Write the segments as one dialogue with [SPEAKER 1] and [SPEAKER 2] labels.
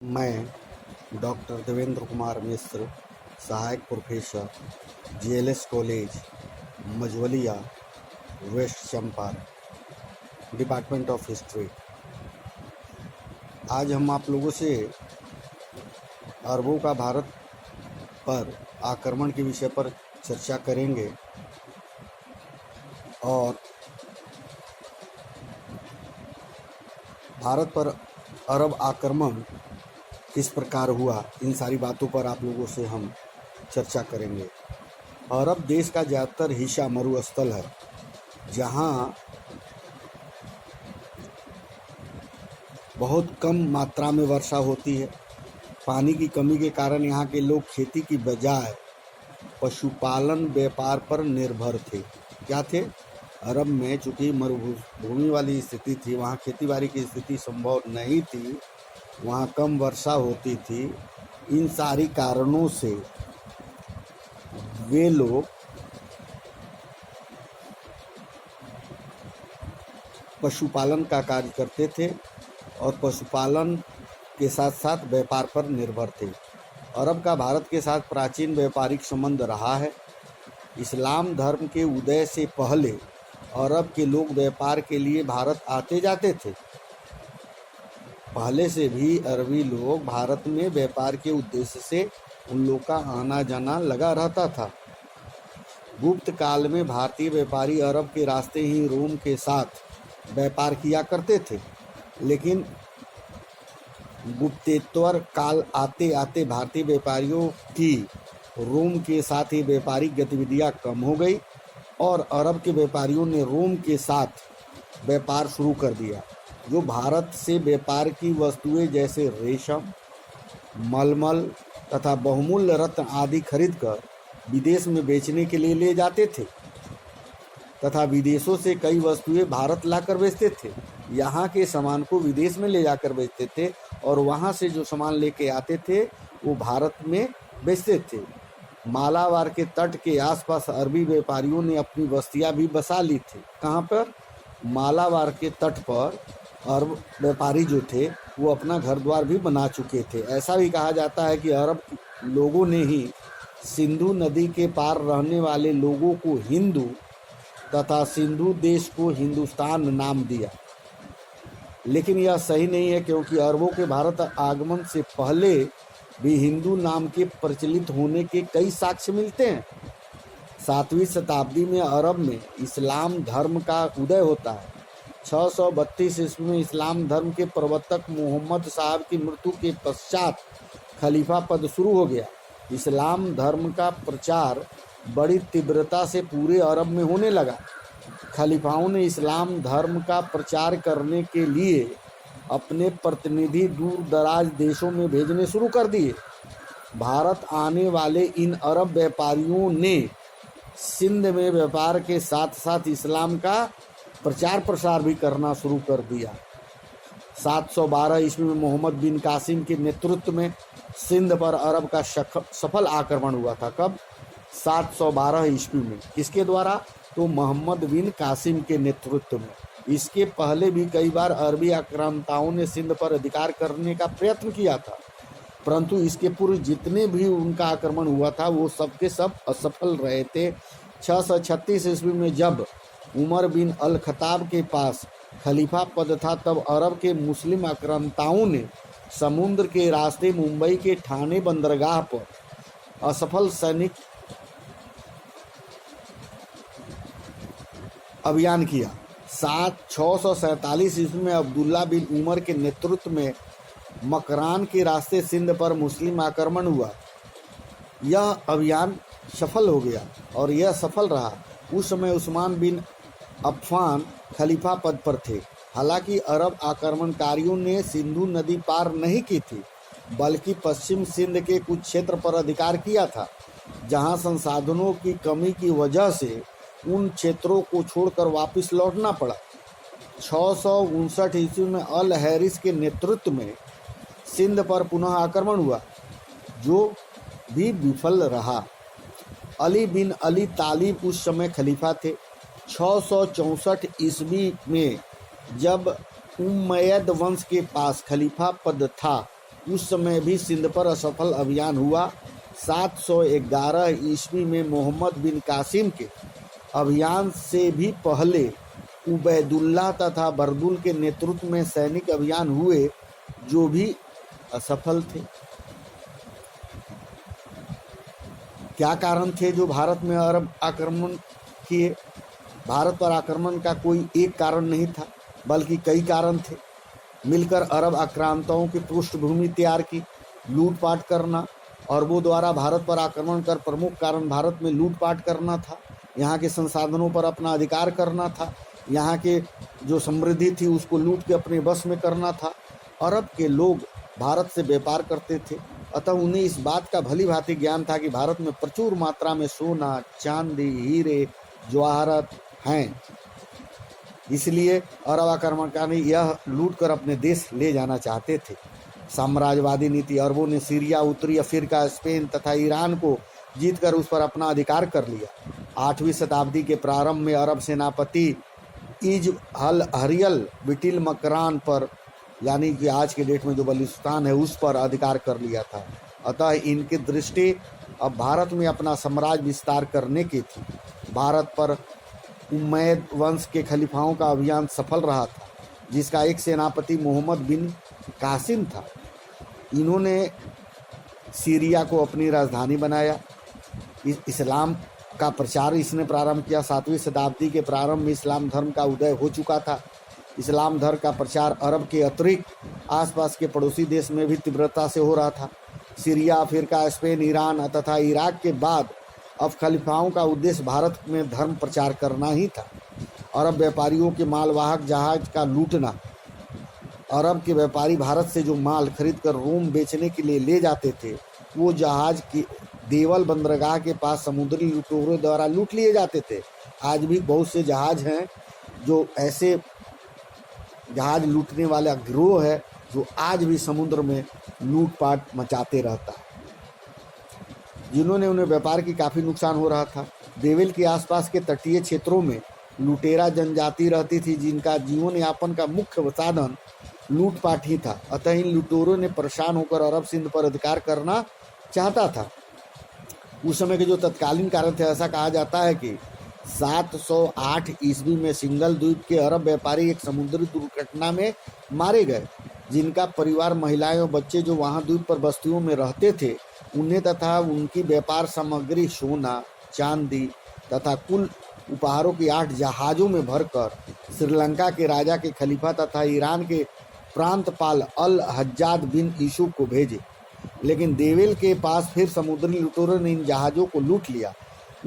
[SPEAKER 1] मैं डॉक्टर देवेंद्र कुमार मिश्र, सहायक professor, GLS college, Majhaulia, west Champaran, department of history. आज हम आप लोगों से अरबों का भारत पर आक्रमण के विषय पर चर्चा करेंगे और भारत पर अरब आक्रमण किस प्रकार हुआ, इन सारी बातों पर आप लोगों से हम चर्चा करेंगे। अरब देश का ज़्यादातर हिस्सा मरुस्थल है, जहाँ बहुत कम मात्रा में वर्षा होती है। पानी की कमी के कारण यहाँ के लोग खेती की बजाय पशुपालन व्यापार पर निर्भर थे। क्या थे? अरब में चूँकि मरुभूमि वाली स्थिति थी, वहाँ खेतीबाड़ी की स्थिति संभव नहीं थी, वहाँ कम वर्षा होती थी। इन सारी कारणों से वे लोग पशुपालन का कार्य करते थे और पशुपालन के साथ साथ व्यापार पर निर्भर थे। अरब का भारत के साथ प्राचीन व्यापारिक संबंध रहा है। इस्लाम धर्म के उदय से पहले अरब के लोग व्यापार के लिए भारत आते जाते थे। पहले से भी अरबी लोग भारत में व्यापार के उद्देश्य से उन लोग का आना जाना लगा रहता था। गुप्त काल में भारतीय व्यापारी अरब के रास्ते ही रोम के साथ व्यापार किया करते थे, लेकिन गुप्तेतर काल आते आते भारतीय व्यापारियों की रोम के साथ ही व्यापारिक गतिविधियां कम हो गई और अरब के व्यापारियों ने रोम के साथ व्यापार शुरू कर दिया, जो भारत से व्यापार की वस्तुएं जैसे रेशम, मलमल तथा बहुमूल्य रत्न आदि खरीदकर विदेश में बेचने के लिए ले जाते थे तथा विदेशों से कई वस्तुएं भारत लाकर बेचते थे। यहाँ के सामान को विदेश में ले जाकर बेचते थे और वहाँ से जो सामान लेके आते थे वो भारत में बेचते थे। मालाबार के तट के आसपास अरबी व्यापारियों ने अपनी बस्तियां भी बसा ली थी। कहाँ पर? मालाबार के तट पर अरब व्यापारी जो थे वो अपना घर द्वार भी बना चुके थे। ऐसा भी कहा जाता है कि अरब लोगों ने ही सिंधु नदी के पार रहने वाले लोगों को हिंदू तथा सिंधु देश को हिंदुस्तान नाम दिया, लेकिन यह सही नहीं है, क्योंकि अरबों के भारत आगमन से पहले भी हिंदू नाम के प्रचलित होने के कई साक्ष्य मिलते हैं। 7वीं शताब्दी में अरब में इस्लाम धर्म का उदय होता है। 632 ईस्वी में इस्लाम धर्म के प्रवर्तक मोहम्मद साहब की मृत्यु के पश्चात खलीफा पद शुरू हो गया। इस्लाम धर्म का प्रचार बड़ी तीव्रता से पूरे अरब में होने लगा। खलीफाओं ने इस्लाम धर्म का प्रचार करने के लिए अपने प्रतिनिधि दूर दराज देशों में भेजने शुरू कर दिए। भारत आने वाले इन अरब व्यापारियों ने सिंध में व्यापार के साथ साथ इस्लाम का प्रचार प्रसार भी करना शुरू कर दिया। 712 ईस्वी में मोहम्मद बिन कासिम के नेतृत्व में सिंध पर अरब का सफल आक्रमण हुआ था। कब? 712 ईस्वी में। किसके द्वारा? तो मोहम्मद बिन कासिम के नेतृत्व में। इसके पहले भी कई बार अरबी आक्रांताओं ने सिंध पर अधिकार करने का प्रयत्न किया था, परंतु इसके पूर्व जितने भी उनका आक्रमण हुआ था वो सबके सब असफल रहे थे। 636 ईस्वी में जब उमर बिन अल खत्ताब के पास खलीफा पद था, तब अरब के मुस्लिम आक्रांताओं ने समुद्र के रास्ते मुंबई के ठाणे बंदरगाह पर असफल सैनिक अभियान किया। 647 ईस्वी में अब्दुल्ला बिन उमर के नेतृत्व में मकरान के रास्ते सिंध पर मुस्लिम आक्रमण हुआ। यह अभियान सफल हो गया और यह सफल रहा। उस समय उस्मान बिन अफ़्फ़ान खलीफा पद पर थे। हालांकि अरब आक्रमणकारियों ने सिंधु नदी पार नहीं की थी, बल्कि पश्चिम सिंध के कुछ क्षेत्र पर अधिकार किया था, जहां संसाधनों की कमी की वजह से उन क्षेत्रों को छोड़कर वापस लौटना पड़ा। 659 ईस्वी में अल हैरिस के नेतृत्व में सिंध पर पुनः आक्रमण हुआ, जो भी विफल रहा। अली बिन अली तालिब उस समय खलीफा थे। 664 ईस्वी में जब उम्मयद वंश के पास खलीफा पद था, उस समय भी सिंध पर असफल अभियान हुआ। 711 ईस्वी में मोहम्मद बिन कासिम के अभियान से भी पहले उबैदुल्लाह तथा बरदुल के नेतृत्व में सैनिक अभियान हुए, जो भी असफल थे। क्या कारण थे जो भारत में अरब आक्रमण किए? भारत पर आक्रमण का कोई एक कारण नहीं था, बल्कि कई कारण थे। मिलकर अरब आक्रांताओं की पृष्ठभूमि तैयार की, लूटपाट करना। अरबों द्वारा भारत पर आक्रमण कर प्रमुख कारण भारत में लूटपाट करना था, यहाँ के संसाधनों पर अपना अधिकार करना था, यहाँ के जो समृद्धि थी उसको लूट के अपने बस में करना था। अरब के लोग भारत से व्यापार करते थे, अतः उन्हें इस बात का भली भांति ज्ञान था कि भारत में प्रचुर मात्रा में सोना, चांदी, हीरे, जवाहरात हैं। इसलिए अरब आक्रमणकारी यह लूट कर अपने देश ले जाना चाहते थे। साम्राज्यवादी नीति। अरबों ने सीरिया, उत्तरी अफ्रीका, स्पेन तथा ईरान को जीतकर उस पर अपना अधिकार कर लिया। 8वीं शताब्दी के प्रारंभ में अरब सेनापति इज अल हरियल बिटिल मकरान पर, यानी कि आज के डेट में जो बलूचिस्तान है, उस पर अधिकार कर लिया था। अतः इनकी दृष्टि अब भारत में अपना साम्राज्य विस्तार करने की थी। भारत पर उम्मैद वंश के खलीफाओं का अभियान सफल रहा था, जिसका एक सेनापति मोहम्मद बिन कासिम था। इन्होंने सीरिया को अपनी राजधानी बनाया। इस्लाम का प्रचार इसने प्रारंभ किया। 7वीं शताब्दी के प्रारंभ में इस्लाम धर्म का उदय हो चुका था। इस्लाम धर्म का प्रचार अरब के अतिरिक्त आसपास के पड़ोसी देश में भी तीव्रता से हो रहा था। सीरिया, अफ्रीका, स्पेन, ईरान तथा इराक के बाद अब खलीफाओं का उद्देश्य भारत में धर्म प्रचार करना ही था। अरब व्यापारियों के मालवाहक जहाज का लूटना। अरब के व्यापारी भारत से जो माल खरीद कर रोम बेचने के लिए ले जाते थे, वो जहाज की देवल बंदरगाह के पास समुद्री लुटेरों द्वारा लूट लिए जाते थे। आज भी बहुत से जहाज हैं जो ऐसे जहाज लूटने वाला गिरोह है, जो आज भी समुद्र में लूटपाट मचाते रहता है, जिन्होंने उन्हें व्यापार की काफ़ी नुकसान हो रहा था। देवल के आसपास के तटीय क्षेत्रों में लुटेरा जनजाति रहती थी, जिनका जीवन यापन का मुख्य साधन लूटपाट ही था। अतः इन लुटेरों ने परेशान होकर अरब सिंध पर अधिकार करना चाहता था। उस समय के जो तत्कालीन कारण थे, ऐसा कहा जाता है कि 708 ईस्वी में सिंगल द्वीप के अरब व्यापारी एक समुद्री दुर्घटना में मारे गए, जिनका परिवार, महिलाएं और बच्चे जो वहां द्वीप पर बस्तियों में रहते थे, उन्हें तथा उनकी व्यापार सामग्री सोना, चांदी तथा कुल उपहारों की 8 जहाज़ों में भरकर श्रीलंका के राजा के खलीफा तथा ईरान के प्रांतपाल अल हज्जाज बिन यूसुफ को भेजे। लेकिन देवल के पास फिर समुद्री लुटेरों ने इन जहाज़ों को लूट लिया।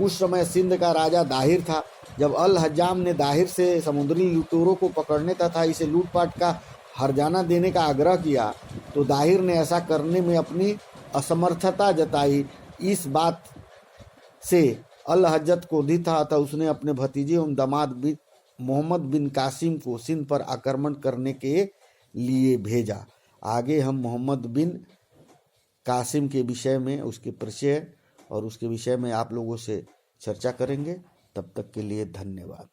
[SPEAKER 1] उस समय सिंध का राजा दाहिर था। जब अल हज्जाम ने दाहिर से समुद्री लुटेरों को पकड़ने तथा इसे लूटपाट का हर्जाना देने का आग्रह किया, तो दाहिर ने ऐसा करने में अपनी असमर्थता जताई। इस बात से अल हज्जत क्रोधित था, अतः उसने अपने भतीजे एवं दामाद मोहम्मद बिन कासिम को सिंध पर आक्रमण करने के लिए भेजा। आगे हम मोहम्मद बिन कासिम के विषय में, उसके परिचय और उसके विषय में आप लोगों से चर्चा करेंगे। तब तक के लिए धन्यवाद।